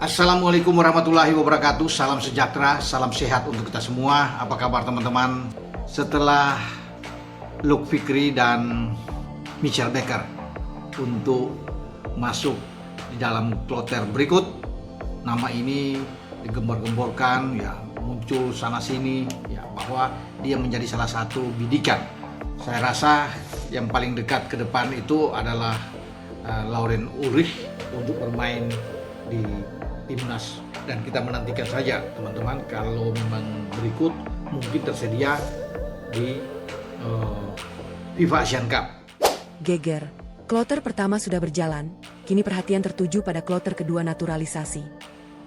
Assalamualaikum warahmatullahi wabarakatuh. Salam sejahtera, salam sehat untuk kita semua. Apa kabar teman-teman? Setelah Luke Fikri dan Mitchell Baker untuk masuk di dalam kloter berikut, nama ini digembor-gemborkan, ya muncul sana sini, ya bahwa dia menjadi salah satu bidikan. Saya rasa yang paling dekat ke depan itu adalah Lauren Ulrich untuk bermain di timnas, dan kita menantikan saja teman-teman kalau memang berikut mungkin tersedia di FIFA Asian Cup. Geger, kloter pertama sudah berjalan, kini perhatian tertuju pada kloter kedua naturalisasi.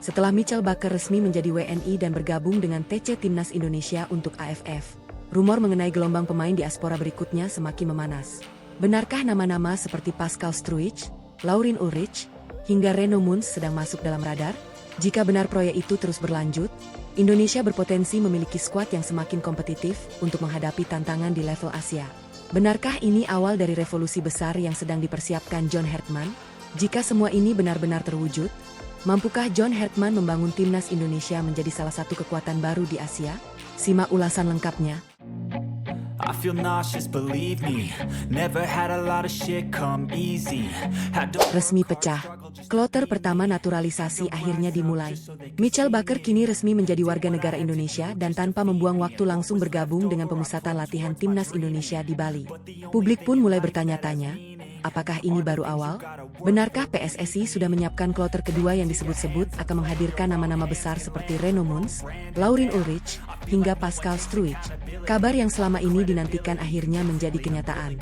Setelah Mitchell Baker resmi menjadi WNI dan bergabung dengan TC Timnas Indonesia untuk AFF, rumor mengenai gelombang pemain diaspora berikutnya semakin memanas. Benarkah nama-nama seperti Pascal Struijk, Lauren Ulrich, hingga Reno Muns sedang masuk dalam radar? Jika benar proyek itu terus berlanjut, Indonesia berpotensi memiliki skuad yang semakin kompetitif untuk menghadapi tantangan di level Asia. Benarkah ini awal dari revolusi besar yang sedang dipersiapkan John Hertman? Jika semua ini benar-benar terwujud, mampukah John Hertman membangun timnas Indonesia menjadi salah satu kekuatan baru di Asia? Simak ulasan lengkapnya. I feel nauseous, believe me. Never had a lot of shit come easy. Resmi pecah. Kloter pertama naturalisasi akhirnya dimulai. Mitchell Baker kini resmi menjadi warga negara Indonesia dan tanpa membuang waktu langsung bergabung dengan pemusatan latihan timnas Indonesia di Bali. Publik pun mulai bertanya-tanya, apakah ini baru awal? Benarkah PSSI sudah menyiapkan kloter kedua yang disebut-sebut akan menghadirkan nama-nama besar seperti Reno Muns, Lauren Ulrich, hingga Pascal Struijk? Kabar yang selama ini dinantikan akhirnya menjadi kenyataan.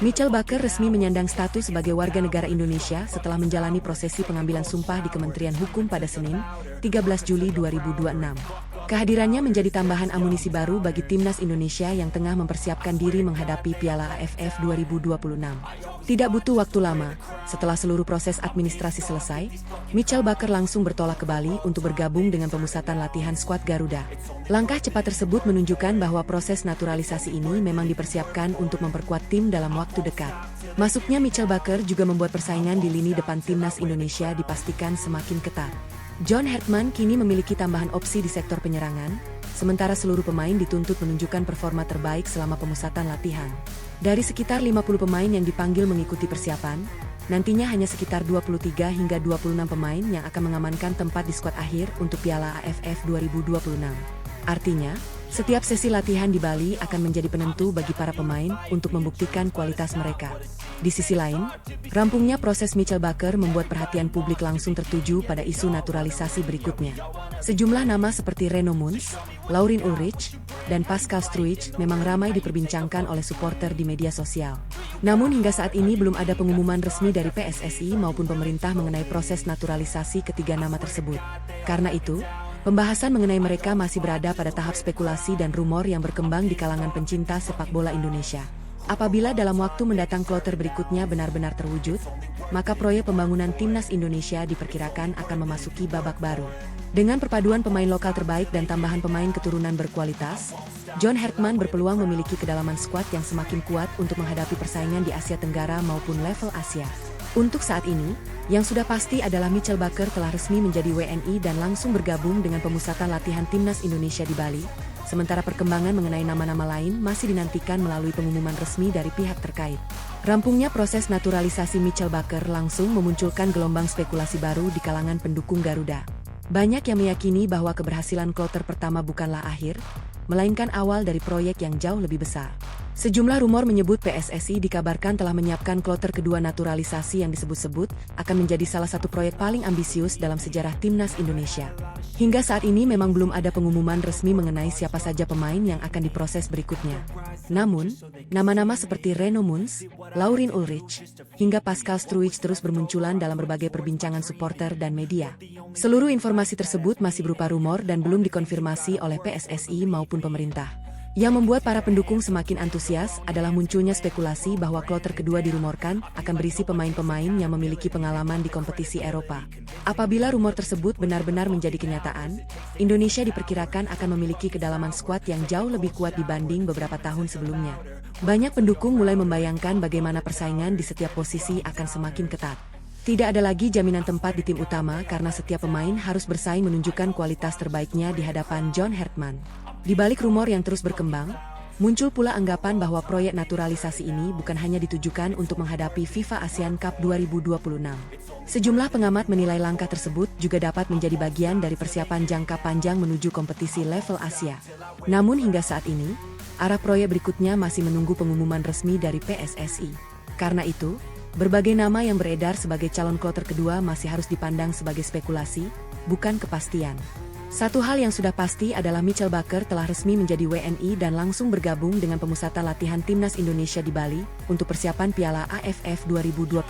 Mitchell Baker resmi menyandang status sebagai warga negara Indonesia setelah menjalani prosesi pengambilan sumpah di Kementerian Hukum pada Senin, 13 Juli 2026. Kehadirannya menjadi tambahan amunisi baru bagi timnas Indonesia yang tengah mempersiapkan diri menghadapi Piala AFF 2026. Tidak butuh waktu lama, setelah seluruh proses administrasi selesai, Mitchell Baker langsung bertolak ke Bali untuk bergabung dengan pemusatan latihan skuad Garuda. Langkah cepat tersebut menunjukkan bahwa proses naturalisasi ini memang dipersiapkan untuk memperkuat tim dalam waktu dekat. Masuknya Mitchell Baker juga membuat persaingan di lini depan timnas Indonesia dipastikan semakin ketat. John Hertman kini memiliki tambahan opsi di sektor penyerangan, sementara seluruh pemain dituntut menunjukkan performa terbaik selama pemusatan latihan. Dari sekitar 50 pemain yang dipanggil mengikuti persiapan, nantinya hanya sekitar 23 hingga 26 pemain yang akan mengamankan tempat di skuad akhir untuk Piala AFF 2026. Artinya, setiap sesi latihan di Bali akan menjadi penentu bagi para pemain untuk membuktikan kualitas mereka. Di sisi lain, rampungnya proses Mitchell Baker membuat perhatian publik langsung tertuju pada isu naturalisasi berikutnya. Sejumlah nama seperti Reno Muns, Lauren Ulrich, dan Pascal Struijk memang ramai diperbincangkan oleh supporter di media sosial. Namun hingga saat ini belum ada pengumuman resmi dari PSSI maupun pemerintah mengenai proses naturalisasi ketiga nama tersebut. Karena itu, pembahasan mengenai mereka masih berada pada tahap spekulasi dan rumor yang berkembang di kalangan pencinta sepak bola Indonesia. Apabila dalam waktu mendatang kloter berikutnya benar-benar terwujud, maka proyek pembangunan timnas Indonesia diperkirakan akan memasuki babak baru. Dengan perpaduan pemain lokal terbaik dan tambahan pemain keturunan berkualitas, John Hertman berpeluang memiliki kedalaman skuad yang semakin kuat untuk menghadapi persaingan di Asia Tenggara maupun level Asia. Untuk saat ini, yang sudah pasti adalah Mitchell Baker telah resmi menjadi WNI dan langsung bergabung dengan pemusatan latihan timnas Indonesia di Bali, sementara perkembangan mengenai nama-nama lain masih dinantikan melalui pengumuman resmi dari pihak terkait. Rampungnya proses naturalisasi Mitchell Baker langsung memunculkan gelombang spekulasi baru di kalangan pendukung Garuda. Banyak yang meyakini bahwa keberhasilan kloter pertama bukanlah akhir, melainkan awal dari proyek yang jauh lebih besar. Sejumlah rumor menyebut PSSI dikabarkan telah menyiapkan kloter kedua naturalisasi yang disebut-sebut akan menjadi salah satu proyek paling ambisius dalam sejarah timnas Indonesia. Hingga saat ini memang belum ada pengumuman resmi mengenai siapa saja pemain yang akan diproses berikutnya. Namun, nama-nama seperti Reno Muns, Lauren Ulrich, hingga Pascal Struijk terus bermunculan dalam berbagai perbincangan supporter dan media. Seluruh informasi tersebut masih berupa rumor dan belum dikonfirmasi oleh PSSI maupun pemerintah. Yang membuat para pendukung semakin antusias adalah munculnya spekulasi bahwa kloter kedua dirumorkan akan berisi pemain-pemain yang memiliki pengalaman di kompetisi Eropa. Apabila rumor tersebut benar-benar menjadi kenyataan, Indonesia diperkirakan akan memiliki kedalaman skuad yang jauh lebih kuat dibanding beberapa tahun sebelumnya. Banyak pendukung mulai membayangkan bagaimana persaingan di setiap posisi akan semakin ketat. Tidak ada lagi jaminan tempat di tim utama karena setiap pemain harus bersaing menunjukkan kualitas terbaiknya di hadapan John Hartman. Di balik rumor yang terus berkembang, muncul pula anggapan bahwa proyek naturalisasi ini bukan hanya ditujukan untuk menghadapi FIFA ASEAN Cup 2026. Sejumlah pengamat menilai langkah tersebut juga dapat menjadi bagian dari persiapan jangka panjang menuju kompetisi level Asia. Namun hingga saat ini, arah proyek berikutnya masih menunggu pengumuman resmi dari PSSI. Karena itu, berbagai nama yang beredar sebagai calon kloter kedua masih harus dipandang sebagai spekulasi, bukan kepastian. Satu hal yang sudah pasti adalah Mitchell Baker telah resmi menjadi WNI dan langsung bergabung dengan pemusatan latihan Timnas Indonesia di Bali untuk persiapan Piala AFF 2026.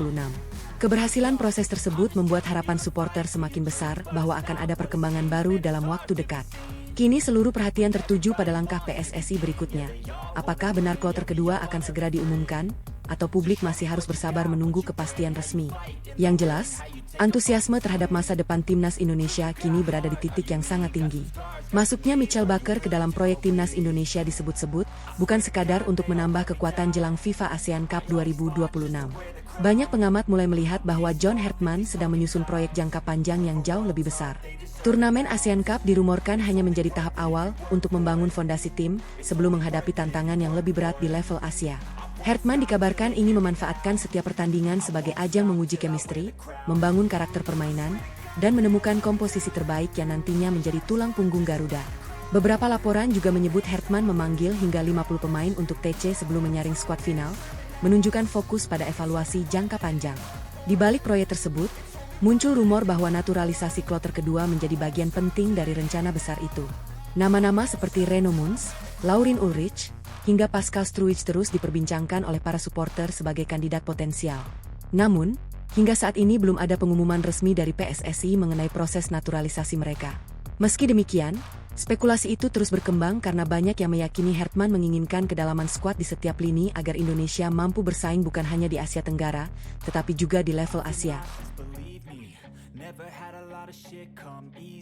Keberhasilan proses tersebut membuat harapan supporter semakin besar bahwa akan ada perkembangan baru dalam waktu dekat. Kini seluruh perhatian tertuju pada langkah PSSI berikutnya. Apakah benar kloter kedua akan segera diumumkan? Atau publik masih harus bersabar menunggu kepastian resmi? Yang jelas, antusiasme terhadap masa depan Timnas Indonesia kini berada di titik yang sangat tinggi. Masuknya Mitchell Baker ke dalam proyek Timnas Indonesia disebut-sebut bukan sekadar untuk menambah kekuatan jelang FIFA ASEAN Cup 2026. Banyak pengamat mulai melihat bahwa John Hartman sedang menyusun proyek jangka panjang yang jauh lebih besar. Turnamen ASEAN Cup dirumorkan hanya menjadi tahap awal untuk membangun fondasi tim sebelum menghadapi tantangan yang lebih berat di level Asia. Hartman dikabarkan ingin memanfaatkan setiap pertandingan sebagai ajang menguji chemistry, membangun karakter permainan, dan menemukan komposisi terbaik yang nantinya menjadi tulang punggung Garuda. Beberapa laporan juga menyebut Hartman memanggil hingga 50 pemain untuk TC sebelum menyaring skuad final, menunjukkan fokus pada evaluasi jangka panjang. Di balik proyek tersebut, muncul rumor bahwa naturalisasi kloter kedua menjadi bagian penting dari rencana besar itu. Nama-nama seperti Reno Muns, Laurin Ulrich, hingga Pascal Struijk terus diperbincangkan oleh para supporter sebagai kandidat potensial. Namun, hingga saat ini belum ada pengumuman resmi dari PSSI mengenai proses naturalisasi mereka. Meski demikian, spekulasi itu terus berkembang karena banyak yang meyakini Hartman menginginkan kedalaman skuad di setiap lini agar Indonesia mampu bersaing bukan hanya di Asia Tenggara, tetapi juga di level Asia.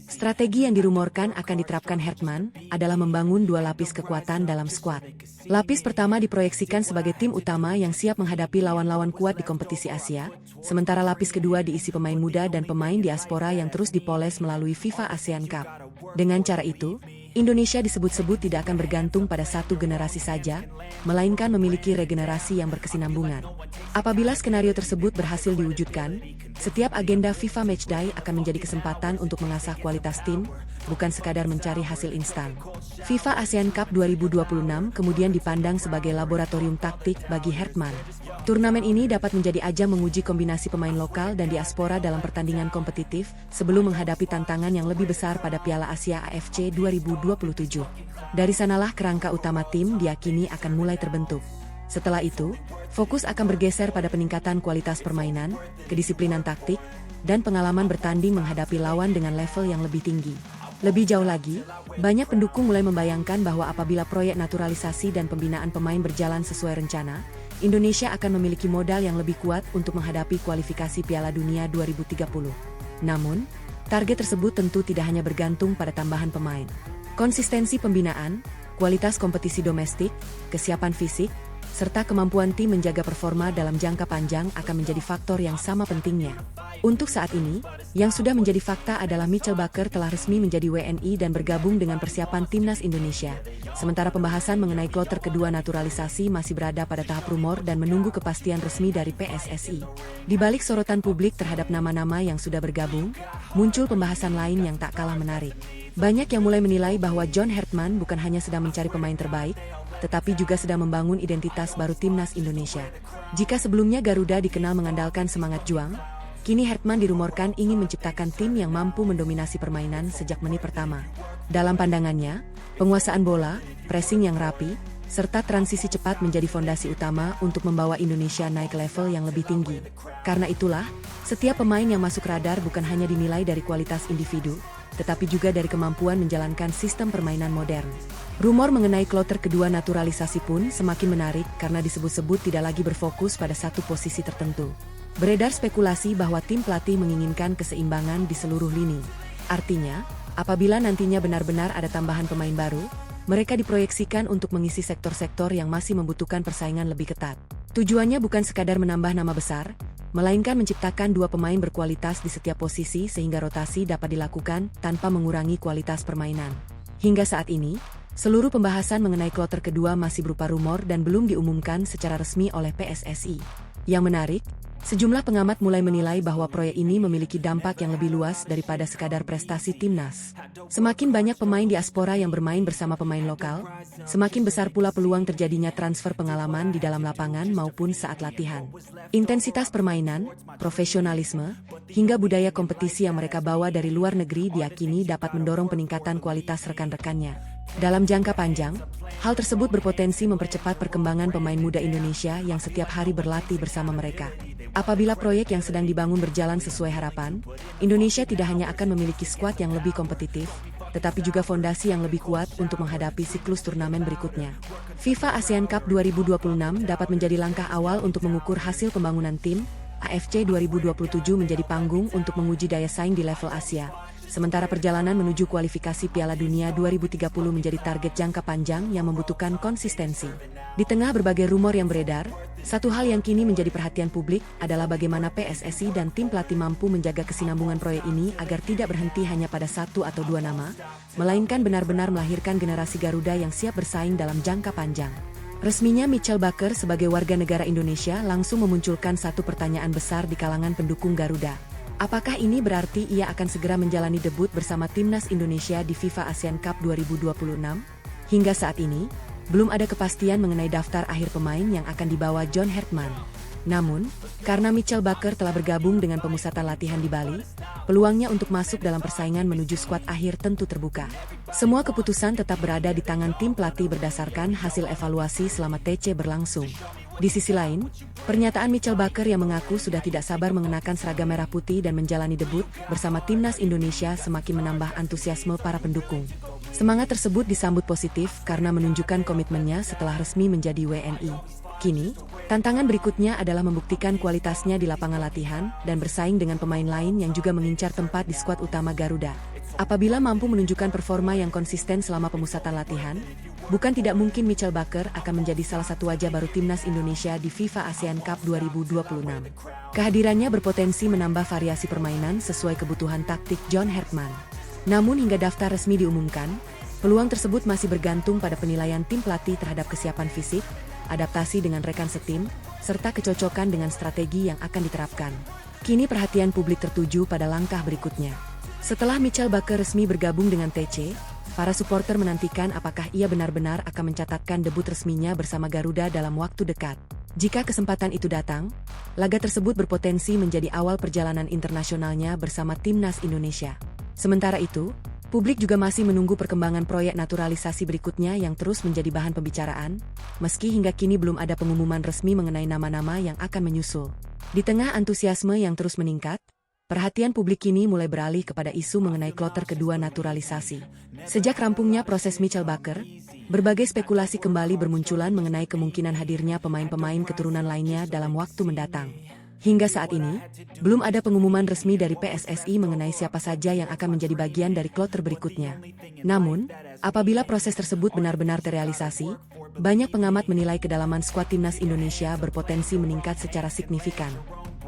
Strategi yang dirumorkan akan diterapkan Hartman adalah membangun dua lapis kekuatan dalam skuad. Lapis pertama diproyeksikan sebagai tim utama yang siap menghadapi lawan-lawan kuat di kompetisi Asia, sementara lapis kedua diisi pemain muda dan pemain diaspora yang terus dipoles melalui FIFA ASEAN Cup. Dengan cara itu, Indonesia disebut-sebut tidak akan bergantung pada satu generasi saja, melainkan memiliki regenerasi yang berkesinambungan. Apabila skenario tersebut berhasil diwujudkan, setiap agenda FIFA Matchday akan menjadi kesempatan untuk mengasah kualitas tim, bukan sekadar mencari hasil instan. FIFA ASEAN Cup 2026 kemudian dipandang sebagai laboratorium taktik bagi Hartman. Turnamen ini dapat menjadi ajang menguji kombinasi pemain lokal dan diaspora dalam pertandingan kompetitif sebelum menghadapi tantangan yang lebih besar pada Piala Asia AFC 2027. Dari sanalah kerangka utama tim diyakini akan mulai terbentuk. Setelah itu, fokus akan bergeser pada peningkatan kualitas permainan, kedisiplinan taktik, dan pengalaman bertanding menghadapi lawan dengan level yang lebih tinggi. Lebih jauh lagi, banyak pendukung mulai membayangkan bahwa apabila proyek naturalisasi dan pembinaan pemain berjalan sesuai rencana, Indonesia akan memiliki modal yang lebih kuat untuk menghadapi kualifikasi Piala Dunia 2030. Namun, target tersebut tentu tidak hanya bergantung pada tambahan pemain. Konsistensi pembinaan, kualitas kompetisi domestik, kesiapan fisik, serta kemampuan tim menjaga performa dalam jangka panjang akan menjadi faktor yang sama pentingnya. Untuk saat ini, yang sudah menjadi fakta adalah Mitchell Baker telah resmi menjadi WNI dan bergabung dengan persiapan Timnas Indonesia. Sementara pembahasan mengenai kloter kedua naturalisasi masih berada pada tahap rumor dan menunggu kepastian resmi dari PSSI. Di balik sorotan publik terhadap nama-nama yang sudah bergabung, muncul pembahasan lain yang tak kalah menarik. Banyak yang mulai menilai bahwa John Hartman bukan hanya sedang mencari pemain terbaik, tetapi juga sedang membangun identitas baru Timnas Indonesia. Jika sebelumnya Garuda dikenal mengandalkan semangat juang, kini Hartman dirumorkan ingin menciptakan tim yang mampu mendominasi permainan sejak menit pertama. Dalam pandangannya, penguasaan bola, pressing yang rapi, serta transisi cepat menjadi fondasi utama untuk membawa Indonesia naik level yang lebih tinggi. Karena itulah, setiap pemain yang masuk radar bukan hanya dinilai dari kualitas individu, tetapi juga dari kemampuan menjalankan sistem permainan modern. Rumor mengenai kloter kedua naturalisasi pun semakin menarik karena disebut-sebut tidak lagi berfokus pada satu posisi tertentu. Beredar spekulasi bahwa tim pelatih menginginkan keseimbangan di seluruh lini. Artinya, apabila nantinya benar-benar ada tambahan pemain baru, mereka diproyeksikan untuk mengisi sektor-sektor yang masih membutuhkan persaingan lebih ketat. Tujuannya bukan sekadar menambah nama besar, melainkan menciptakan dua pemain berkualitas di setiap posisi sehingga rotasi dapat dilakukan tanpa mengurangi kualitas permainan. Hingga saat ini, seluruh pembahasan mengenai kloter kedua masih berupa rumor dan belum diumumkan secara resmi oleh PSSI. Yang menarik, sejumlah pengamat mulai menilai bahwa proyek ini memiliki dampak yang lebih luas daripada sekadar prestasi timnas. Semakin banyak pemain diaspora yang bermain bersama pemain lokal, semakin besar pula peluang terjadinya transfer pengalaman di dalam lapangan maupun saat latihan. Intensitas permainan, profesionalisme, hingga budaya kompetisi yang mereka bawa dari luar negeri diyakini dapat mendorong peningkatan kualitas rekan-rekannya. Dalam jangka panjang, hal tersebut berpotensi mempercepat perkembangan pemain muda Indonesia yang setiap hari berlatih bersama mereka. Apabila proyek yang sedang dibangun berjalan sesuai harapan, Indonesia tidak hanya akan memiliki skuad yang lebih kompetitif, tetapi juga fondasi yang lebih kuat untuk menghadapi siklus turnamen berikutnya. FIFA ASEAN Cup 2026 dapat menjadi langkah awal untuk mengukur hasil pembangunan tim. AFC 2027 menjadi panggung untuk menguji daya saing di level Asia. Sementara perjalanan menuju kualifikasi Piala Dunia 2030 menjadi target jangka panjang yang membutuhkan konsistensi. Di tengah berbagai rumor yang beredar, satu hal yang kini menjadi perhatian publik adalah bagaimana PSSI dan tim pelatih mampu menjaga kesinambungan proyek ini agar tidak berhenti hanya pada satu atau dua nama, melainkan benar-benar melahirkan generasi Garuda yang siap bersaing dalam jangka panjang. Resminya Mitchell Baker sebagai warga negara Indonesia langsung memunculkan satu pertanyaan besar di kalangan pendukung Garuda. Apakah ini berarti ia akan segera menjalani debut bersama timnas Indonesia di FIFA ASEAN Cup 2026? Hingga saat ini, belum ada kepastian mengenai daftar akhir pemain yang akan dibawa John Hertman. Namun, karena Mitchell Baker telah bergabung dengan pemusatan latihan di Bali, peluangnya untuk masuk dalam persaingan menuju skuad akhir tentu terbuka. Semua keputusan tetap berada di tangan tim pelatih berdasarkan hasil evaluasi selama TC berlangsung. Di sisi lain, pernyataan Mitchell Baker yang mengaku sudah tidak sabar mengenakan seragam merah putih dan menjalani debut bersama timnas Indonesia semakin menambah antusiasme para pendukung. Semangat tersebut disambut positif karena menunjukkan komitmennya setelah resmi menjadi WNI. Kini, tantangan berikutnya adalah membuktikan kualitasnya di lapangan latihan dan bersaing dengan pemain lain yang juga mengincar tempat di skuad utama Garuda. Apabila mampu menunjukkan performa yang konsisten selama pemusatan latihan, bukan tidak mungkin Mitchell Baker akan menjadi salah satu wajah baru timnas Indonesia di FIFA ASEAN Cup 2026. Kehadirannya berpotensi menambah variasi permainan sesuai kebutuhan taktik John Hertman. Namun hingga daftar resmi diumumkan, peluang tersebut masih bergantung pada penilaian tim pelatih terhadap kesiapan fisik, adaptasi dengan rekan setim, serta kecocokan dengan strategi yang akan diterapkan. Kini perhatian publik tertuju pada langkah berikutnya. Setelah Mitchell Baker resmi bergabung dengan TC, para supporter menantikan apakah ia benar-benar akan mencatatkan debut resminya bersama Garuda dalam waktu dekat. Jika kesempatan itu datang, laga tersebut berpotensi menjadi awal perjalanan internasionalnya bersama timnas Indonesia. Sementara itu, publik juga masih menunggu perkembangan proyek naturalisasi berikutnya yang terus menjadi bahan pembicaraan, meski hingga kini belum ada pengumuman resmi mengenai nama-nama yang akan menyusul. Di tengah antusiasme yang terus meningkat, perhatian publik kini mulai beralih kepada isu mengenai kloter kedua naturalisasi. Sejak rampungnya proses Mitchell Baker, berbagai spekulasi kembali bermunculan mengenai kemungkinan hadirnya pemain-pemain keturunan lainnya dalam waktu mendatang. Hingga saat ini, belum ada pengumuman resmi dari PSSI mengenai siapa saja yang akan menjadi bagian dari kloter berikutnya. Namun, apabila proses tersebut benar-benar terrealisasi, banyak pengamat menilai kedalaman skuad timnas Indonesia berpotensi meningkat secara signifikan.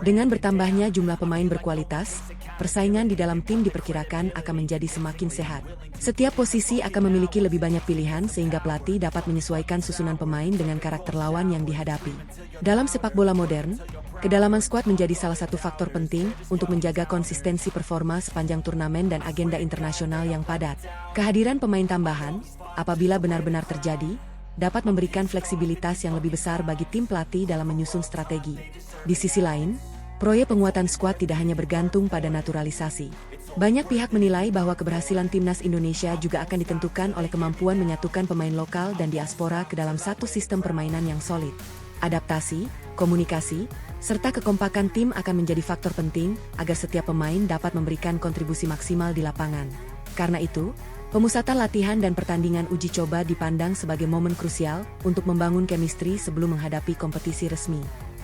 Dengan bertambahnya jumlah pemain berkualitas, persaingan di dalam tim diperkirakan akan menjadi semakin sehat. Setiap posisi akan memiliki lebih banyak pilihan sehingga pelatih dapat menyesuaikan susunan pemain dengan karakter lawan yang dihadapi. Dalam sepak bola modern, kedalaman skuad menjadi salah satu faktor penting untuk menjaga konsistensi performa sepanjang turnamen dan agenda internasional yang padat. Kehadiran pemain tambahan, apabila benar-benar terjadi, dapat memberikan fleksibilitas yang lebih besar bagi tim pelatih dalam menyusun strategi. Di sisi lain, proyek penguatan skuad tidak hanya bergantung pada naturalisasi. Banyak pihak menilai bahwa keberhasilan timnas Indonesia juga akan ditentukan oleh kemampuan menyatukan pemain lokal dan diaspora ke dalam satu sistem permainan yang solid. Adaptasi, komunikasi, serta kekompakan tim akan menjadi faktor penting agar setiap pemain dapat memberikan kontribusi maksimal di lapangan. Karena itu, pemusatan latihan dan pertandingan uji coba dipandang sebagai momen krusial untuk membangun chemistry sebelum menghadapi kompetisi resmi.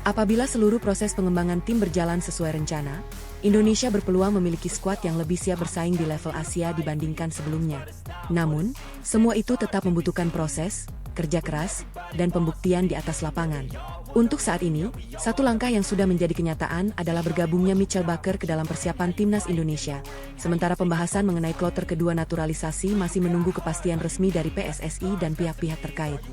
Apabila seluruh proses pengembangan tim berjalan sesuai rencana, Indonesia berpeluang memiliki skuad yang lebih siap bersaing di level Asia dibandingkan sebelumnya. Namun, semua itu tetap membutuhkan proses, kerja keras, dan pembuktian di atas lapangan. Untuk saat ini, satu langkah yang sudah menjadi kenyataan adalah bergabungnya Michael Baker ke dalam persiapan timnas Indonesia. Sementara pembahasan mengenai kloter kedua naturalisasi masih menunggu kepastian resmi dari PSSI dan pihak-pihak terkait.